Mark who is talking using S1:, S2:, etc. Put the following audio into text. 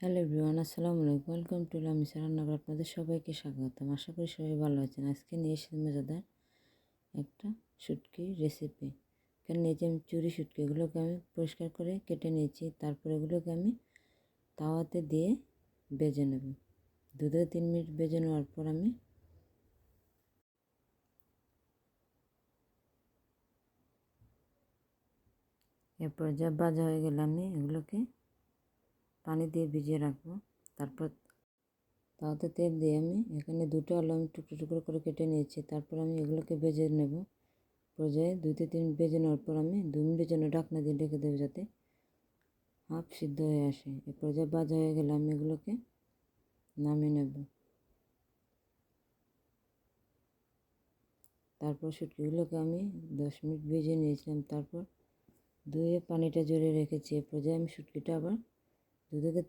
S1: Hello everyone, আসসালামু আলাইকুম। Welcome to Lamisa রান্নাঘর। আপনাদের সবাইকে স্বাগতম। আশা করি সবাই ভালো আছেন। আজকে নিয়ে এসেছি মজাদার একটা শুটকি রেসিপি। এখানে নিয়েছি আমি চুরি শুটকি। এগুলোকে আমি পরিষ্কার করে কেটে নিয়েছি। তারপর এগুলোকে আমি তাওয়াতে দিয়ে ভেজে নেব। 2 থেকে 3 মিনিট ভেজে নেওয়ার পর আমি এরপর যা ভাজা হয়ে গেলে আমি এগুলোকে পানি দিয়ে ভিজিয়ে রাখবো। তারপর তাওয়াতে তেল দিয়ে আমি এখানে 2টা আলু আমি টুকরো টুকরো করে কেটে নিয়েছি। তারপর আমি এগুলোকে ভেজে নেব। পর্যায়ে 2 থেকে 3 মিনিট ভেজে নেওয়ার পর আমি 2 মিনিটের জন্য ঢাকনা দিয়ে ঢেকে দেবো, যাতে হাফ সিদ্ধ হয়ে আসে। এ পর্যায়ে ভাজা হয়ে গেলে আমি এগুলোকে নামিয়ে নেব। তারপর শুটকিগুলোকে আমি 10 মিনিট ভেজে নিয়েছিলাম। তারপর ধুয়ে পানিটা ঝরিয়ে রেখেছি। এ পর্যায়ে আমি শুটকিটা আবার 2 থেকে